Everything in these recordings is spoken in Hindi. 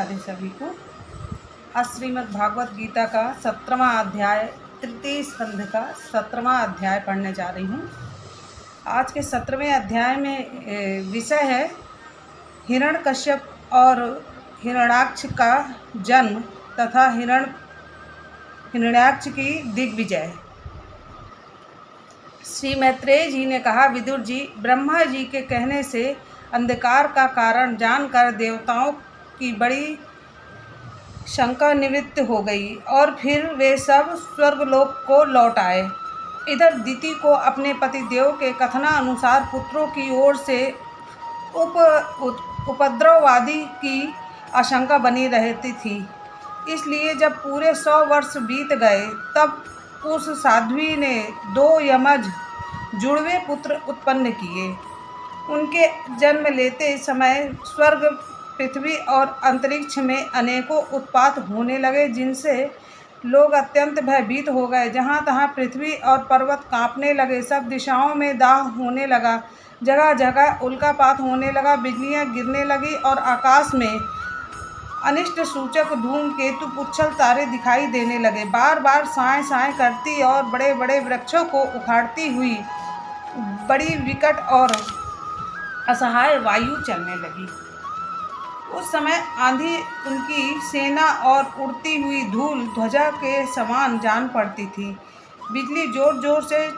राधे सभी को। आज श्रीमद् भागवत गीता का 17वां अध्याय, तृतीय स्कंध का 17वां अध्याय पढ़ने जा रही हूँ। आज के 17वें अध्याय में विषय है हिरण्यकश्यप और हिरण्याक्ष का जन्म तथा हिरण्याक्ष की दिग्विजय। श्री मैत्रेय जी ने कहा, विदुर जी, ब्रह्मा जी के कहने से अंधकार का कारण जानकर देवताओं की बड़ी शंका निवृत्त हो गई और फिर वे सब स्वर्गलोक को लौट आए। इधर दिति को अपने पतिदेव के कथनानुसार पुत्रों की ओर से उपद्रववादी की आशंका बनी रहती थी। इसलिए जब पूरे 100 वर्ष बीत गए तब उस साध्वी ने 2 यमज जुड़वे पुत्र उत्पन्न किए। उनके जन्म लेते समय स्वर्ग, पृथ्वी और अंतरिक्ष में अनेकों उत्पात होने लगे, जिनसे लोग अत्यंत भयभीत हो गए। जहाँ तहाँ पृथ्वी और पर्वत कांपने लगे, सब दिशाओं में दाह होने लगा, जगह जगह उल्कापात होने लगा, बिजलियाँ गिरने लगी और आकाश में अनिष्ट सूचक धूमकेतु पुच्छल तारे दिखाई देने लगे। बार बार साए साए करती और बड़े बड़े वृक्षों को उखाड़ती हुई बड़ी विकट और असहाय वायु चलने लगी। उस समय आंधी उनकी सेना और उड़ती हुई धूल ध्वजा के समान जान पड़ती थी। बिजली जोर जोर से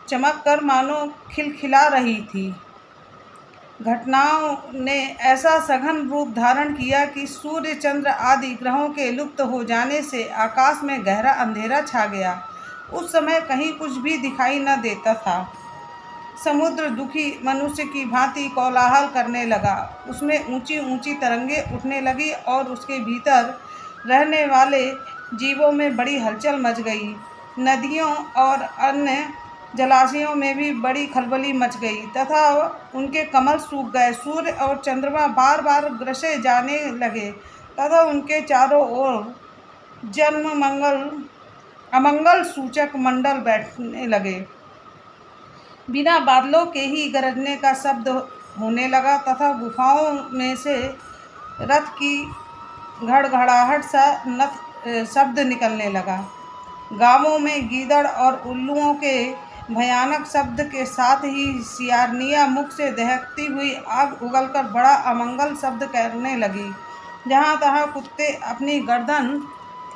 चमक कर मानो खिलखिला रही थी। घटनाओं ने ऐसा सघन रूप धारण किया कि सूर्य, चंद्र आदि ग्रहों के लुप्त हो जाने से आकाश में गहरा अंधेरा छा गया। उस समय कहीं कुछ भी दिखाई न देता था। समुद्र दुखी मनुष्य की भांति कोलाहल करने लगा। उसमें ऊंची ऊंची तरंगें उठने लगी और उसके भीतर रहने वाले जीवों में बड़ी हलचल मच गई। नदियों और अन्य जलाशयों में भी बड़ी खलबली मच गई तथा उनके कमल सूख गए। सूर्य और चंद्रमा बार बार ग्रसे जाने लगे तथा उनके चारों ओर अमंगल सूचक मंडल बैठने लगे। बिना बादलों के ही गरजने का शब्द होने लगा तथा गुफाओं में से रथ की घड़घड़ाहट सा शब्द निकलने लगा। गांवों में गीदड़ और उल्लुओं के भयानक शब्द के साथ ही सियारनियाँ मुख से दहकती हुई आग उगलकर बड़ा अमंगल शब्द करने लगी। जहाँ तहाँ कुत्ते अपनी गर्दन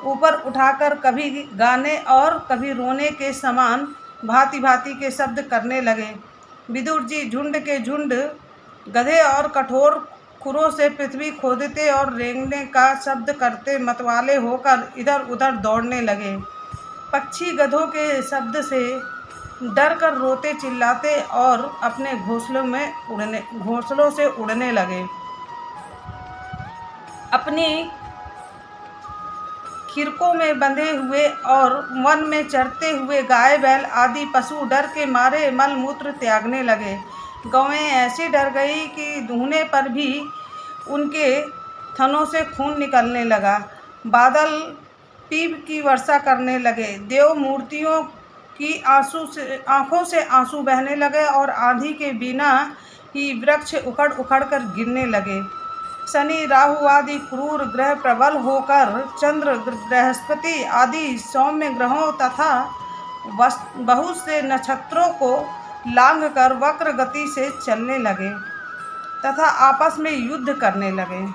ऊपर उठाकर कभी गाने और कभी रोने के समान भांति भांति के शब्द करने लगे। विदुर जी, झुंड के झुंड गधे और कठोर खुरों से पृथ्वी खोदते और रेंगने का शब्द करते मतवाले होकर इधर उधर दौड़ने लगे। पक्षी गधों के शब्द से डर कर रोते चिल्लाते और अपने घोंसलों से उड़ने लगे। अपनी खिरकों में बंधे हुए और वन में चरते हुए गाय बैल आदि पशु डर के मारे मल मूत्र त्यागने लगे। गौएं ऐसी डर गई कि दूहने पर भी उनके थनों से खून निकलने लगा। बादल पीप की वर्षा करने लगे। देव मूर्तियों की आंखों से आंसू बहने लगे और आंधी के बिना ही वृक्ष उखड़ उखड़ कर गिरने लगे। शनि, राहु आदि क्रूर ग्रह प्रबल होकर चंद्र, बृहस्पति आदि सौम्य ग्रहों तथा बहुत से नक्षत्रों को लांघकर वक्र गति से चलने लगे तथा आपस में युद्ध करने लगे।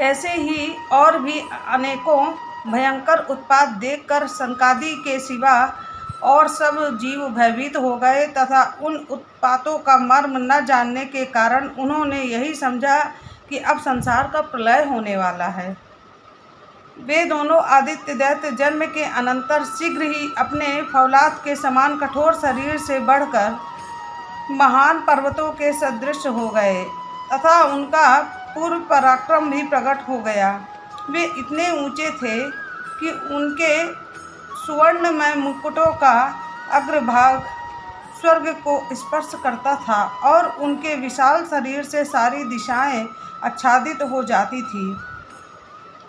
ऐसे ही और भी अनेकों भयंकर उत्पात देखकर शंकादि के सिवा और सब जीव भयभीत हो गए तथा उन उत्पातों का मर्म न जानने के कारण उन्होंने यही समझा कि अब संसार का प्रलय होने वाला है। वे दोनों आदित्य दैत्य जन्म के अनंतर शीघ्र ही अपने फौलाद के समान कठोर शरीर से बढ़कर महान पर्वतों के सदृश हो गए तथा उनका पूर्व पराक्रम भी प्रकट हो गया। वे इतने ऊंचे थे कि उनके सुवर्णमय मुकुटों का अग्रभाग स्वर्ग को स्पर्श करता था और उनके विशाल शरीर से सारी दिशाएं आच्छादित हो जाती थी।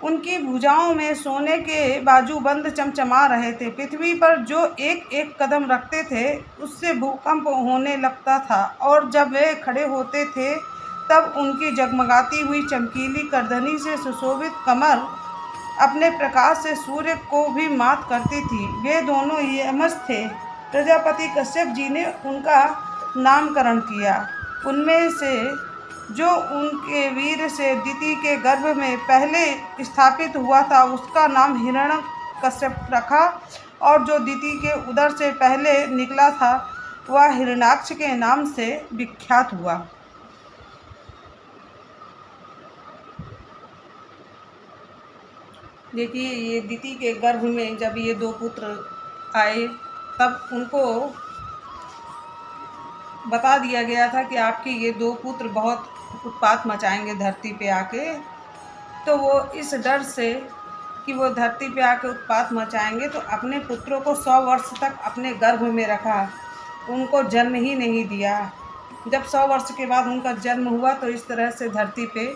उनकी भुजाओं में सोने के बाजूबंद चमचमा रहे थे। पृथ्वी पर जो एक एक कदम रखते थे उससे भूकंप होने लगता था, और जब वे खड़े होते थे तब उनकी जगमगाती हुई चमकीली करधनी से सुशोभित कमर अपने प्रकाश से सूर्य को भी मात करती थी। वे दोनों यमज थे। प्रजापति कश्यप जी ने उनका नामकरण किया। उनमें से जो उनके वीर से दिति के गर्भ में पहले स्थापित हुआ था उसका नाम हिरण्यकश्यप रखा, और जो दिति के उदर से पहले निकला था वह हिरण्याक्ष के नाम से विख्यात हुआ। देखिए, ये दिति के गर्भ में जब ये दो पुत्र आए तब उनको बता दिया गया था कि आपके ये दो पुत्र बहुत उत्पात मचाएंगे धरती पे आके। तो वो इस डर से कि वो धरती पे आके उत्पात मचाएंगे तो अपने पुत्रों को 100 वर्ष तक अपने गर्भ में रखा, उनको जन्म ही नहीं दिया। जब 100 वर्ष के बाद उनका जन्म हुआ तो इस तरह से धरती पे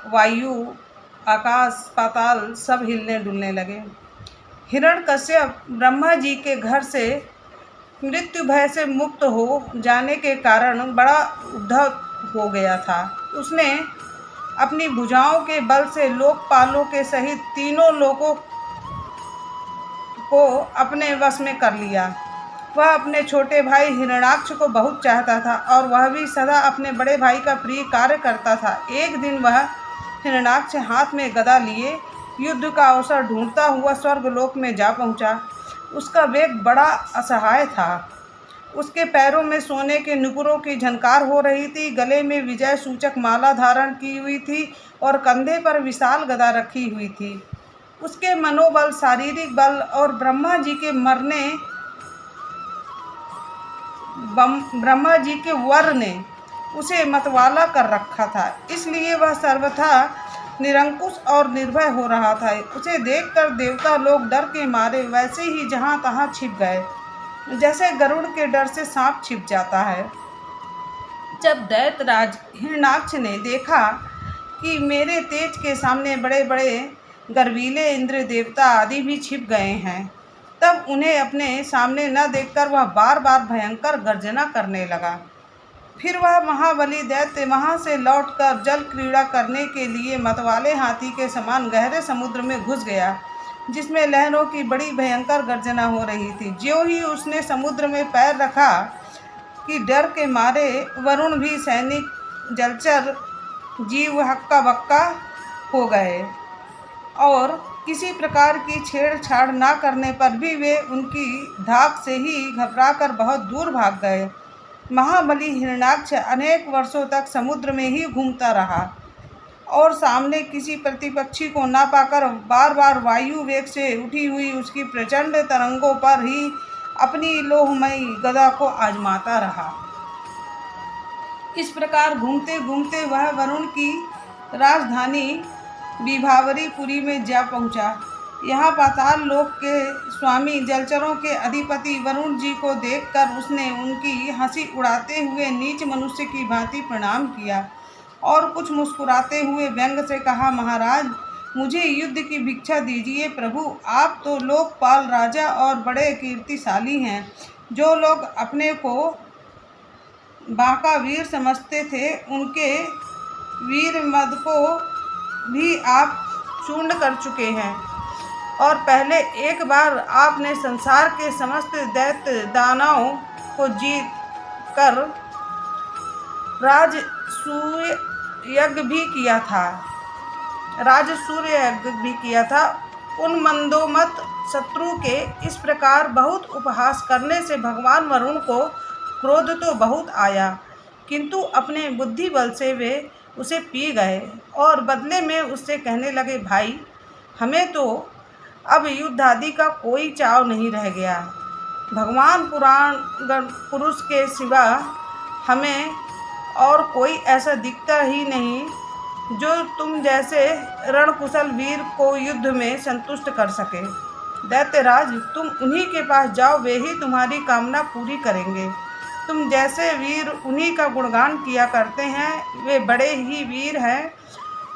वायु, आकाश, पाताल सब हिलने डुलने लगे। हिरण्यकश्यप ब्रह्मा जी के घर से मृत्यु भय से मुक्त हो जाने के कारण बड़ा उद्धत हो गया था। उसने अपनी भुजाओं के बल से लोकपालों के सहित तीनों लोगों को अपने वश में कर लिया। वह अपने छोटे भाई हिरण्याक्ष को बहुत चाहता था और वह भी सदा अपने बड़े भाई का प्रिय कार्य करता था। एक दिन वह हिरण्याक्ष हाथ में गदा लिए युद्ध का अवसर ढूंढता हुआ स्वर्गलोक में जा पहुंचा। उसका वेग बड़ा असहाय था। उसके पैरों में सोने के नुपुरों की झनकार हो रही थी, गले में विजय सूचक माला धारण की हुई थी और कंधे पर विशाल गदा रखी हुई थी। उसके मनोबल, शारीरिक बल और ब्रह्मा जी के वर ने उसे मतवाला कर रखा था, इसलिए वह सर्वथा निरंकुश और निर्भय हो रहा था। उसे देखकर देवता लोग डर के मारे वैसे ही जहां तहां छिप गए, जैसे गरुड़ के डर से सांप छिप जाता है। जब दैत्यराज हिरण्याक्ष ने देखा कि मेरे तेज के सामने बड़े बड़े गर्वीले इंद्र देवता आदि भी छिप गए हैं, तब उन्हें अपने सामने न देखकर वह बार बार भयंकर गर्जना करने लगा। फिर वह महाबली दैत्य वहाँ से लौटकर जल क्रीड़ा करने के लिए मतवाले हाथी के समान गहरे समुद्र में घुस गया, जिसमें लहरों की बड़ी भयंकर गर्जना हो रही थी। ज्यों ही उसने समुद्र में पैर रखा कि डर के मारे वरुण भी सैनिक जलचर जीव हक्का बक्का हो गए, और किसी प्रकार की छेड़छाड़ ना करने पर भी वे उनकी धाक से ही घबराकर बहुत दूर भाग गए। महाबली हिरण्याक्ष अनेक वर्षों तक समुद्र में ही घूमता रहा और सामने किसी प्रतिपक्षी को ना पाकर बार बार वायु वेग से उठी हुई उसकी प्रचंड तरंगों पर ही अपनी लोहमयी गदा को आजमाता रहा। इस प्रकार घूमते घूमते वह वरुण की राजधानी विभावरीपुरी में जा पहुंचा। यहाँ पाताल लोक के स्वामी जलचरों के अधिपति वरुण जी को देखकर उसने उनकी हंसी उड़ाते हुए नीच मनुष्य की भांति प्रणाम किया और कुछ मुस्कुराते हुए व्यंग से कहा, महाराज, मुझे युद्ध की भिक्षा दीजिए। प्रभु, आप तो लोकपाल राजा और बड़े कीर्तिशाली हैं। जो लोग अपने को बांका वीर समझते थे उनके वीर मद को भी आप चूर्ण कर चुके हैं, और पहले एक बार आपने संसार के समस्त दैत्य दानवों को जीत कर राजसूय यज्ञ भी किया था। उन मंदोमत शत्रु के इस प्रकार बहुत उपहास करने से भगवान वरुण को क्रोध तो बहुत आया, किंतु अपने बुद्धि बल से वे उसे पी गए और बदले में उससे कहने लगे, भाई, हमें तो अब युद्ध आदि का कोई चाव नहीं रह गया। भगवान पुराण पुरुष के सिवा हमें और कोई ऐसा दिखता ही नहीं जो तुम जैसे रणकुशल वीर को युद्ध में संतुष्ट कर सके। दैत्यराज, तुम उन्हीं के पास जाओ, वे ही तुम्हारी कामना पूरी करेंगे। तुम जैसे वीर उन्हीं का गुणगान किया करते हैं, वे बड़े ही वीर हैं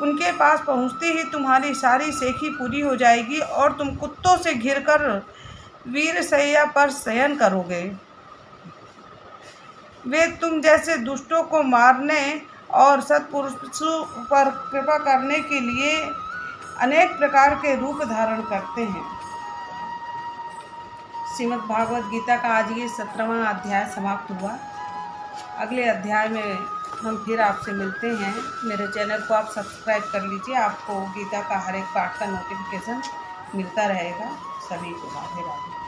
उनके पास पहुँचते ही तुम्हारी सारी सेखी पूरी हो जाएगी और तुम कुत्तों से घिरकर वीरशैया पर शयन करोगे। वे तुम जैसे दुष्टों को मारने और सत्पुरुषों पर कृपा करने के लिए अनेक प्रकार के रूप धारण करते हैं। श्रीमद् भागवत गीता का आज ये 17वां अध्याय समाप्त हुआ। अगले अध्याय में हम फिर आपसे मिलते हैं। मेरे चैनल को आप सब्सक्राइब कर लीजिए, आपको गीता का हर एक पाठ का नोटिफिकेशन मिलता रहेगा। सभी को राधे राधे।